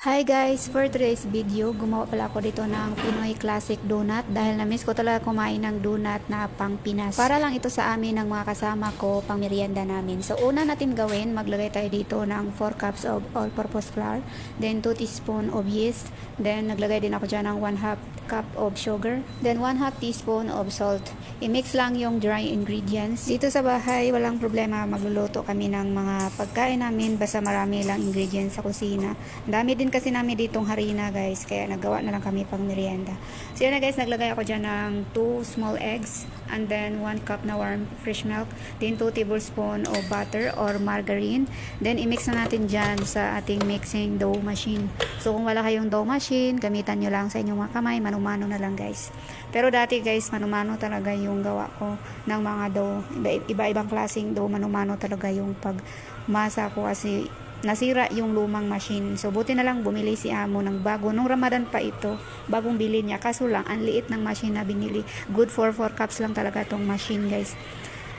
Hi guys! For today's video, gumawa pala ako dito ng Pinoy Classic Donut dahil na-miss ko talaga kumain ng donut na pang Pinas. Para lang ito sa amin ng mga kasama ko, pang merienda namin. So una natin gawin, maglagay tayo dito ng 4 cups of all-purpose flour, then 2 teaspoon of yeast, then naglagay din ako dyan ng 1/2 cup of sugar, then 1/2 teaspoon of salt. I-mix lang yung dry ingredients. Dito sa bahay, walang problema, magluluto kami ng mga pagkain namin basta marami lang ingredients sa kusina. Dami din kasi namin ditong harina guys, kaya nagawa na lang kami pang merienda. So yun na guys, naglagay ako dyan ng 2 small eggs, and then 1 cup na warm fresh milk, then 2 tablespoon of butter or margarine. Then i-mix na natin dyan sa ating mixing dough machine. So kung wala kayong dough machine, gamitan nyo lang sa inyong mga kamay, manumano na lang guys. Pero dati guys, manumano talaga yung gawa ko ng mga dough. Iba-ibang klaseng dough, manumano talaga yung pagmasa ko kasi nasira yung lumang machine. So buti na lang bumili si amo ng bago. Nung Ramadan pa ito, bagong bili niya. Kaso lang, ang liit ng machine na binili. Good for 4 cups lang talaga tong machine guys.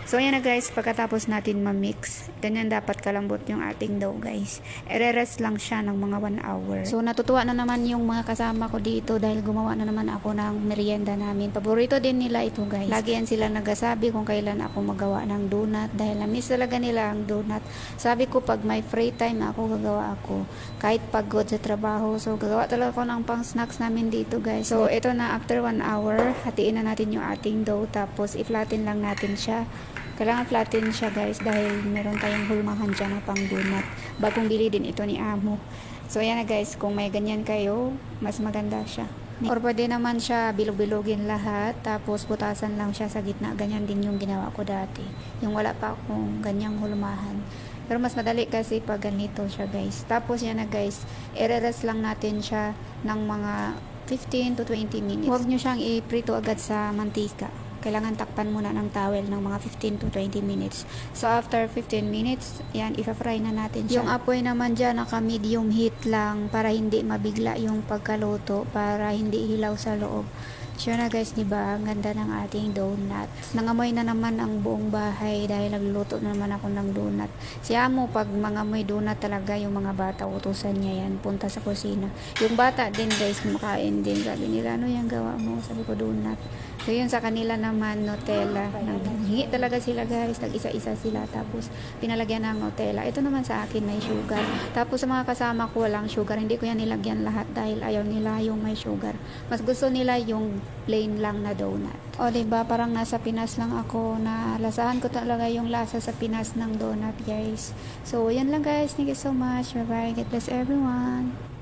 So ayan na guys, pagkatapos natin ma-mix, ganyan dapat kalambot yung ating dough guys. Ere-rest lang siya ng mga 1 hour. So natutuwa na naman yung mga kasama ko dito dahil gumawa na naman ako ng merienda namin. Paborito din nila ito guys. Lagi yan sila nagsasabi kung kailan ako magawa ng donut dahil na-miss talaga nila ang donut. Sabi ko pag may free time ako, gagawa ako. Kahit pagod sa trabaho. So gagawa talaga ako ng pang snacks namin dito guys. So ito na, after 1 hour, hatiin na natin yung ating dough tapos i-flatten lang natin siya. Kailangan flatten siya guys dahil meron tayong hulmahan dyan na pang donut. Bagong bili din ito ni amo. So ayan na guys, kung may ganyan kayo, mas maganda siya. Or pwede naman siya bilog-bilogin lahat, tapos butasan lang siya sa gitna. Ganyan din yung ginawa ko dati. Yung wala pa akong ganyang hulmahan. Pero mas madali kasi pag ganito siya guys. Tapos yan na guys, i-rest lang natin siya ng mga 15 to 20 minutes. Huwag nyo siyang i-prito agad sa mantika. Kailangan takpan muna ng towel ng mga 15 to 20 minutes. So after 15 minutes, yan, ipa-fry na natin siya. Yung apoy naman dyan, naka medium heat lang para hindi mabigla yung pagkaluto, para hindi hilaw sa loob. So na guys, diba? Ang ganda ng ating donut. Nangamoy na naman ang buong bahay dahil nagluluto na naman ako ng donut. Si amo, pag mangamoy donut talaga, yung mga bata, utusan niya yan, punta sa kusina. Yung bata din guys, kumakain din. Sabi nila, ano yung gawa mo? Sabi ko, donut. So yun sa kanila naman, Nutella. Nanghingi talaga sila guys, nag-isa-isa sila. Tapos pinalagyan ng Nutella. Ito naman sa akin may sugar. Tapos sa mga kasama ko walang sugar. Hindi ko yan nilagyan lahat dahil ayaw nila yung may sugar. Mas gusto nila yung plain lang na donut. O diba, parang nasa Pinas lang ako, na lasahan ko talaga yung lasa sa Pinas ng donut guys. So yan lang guys. Thank you so much. Bye bye. God bless everyone.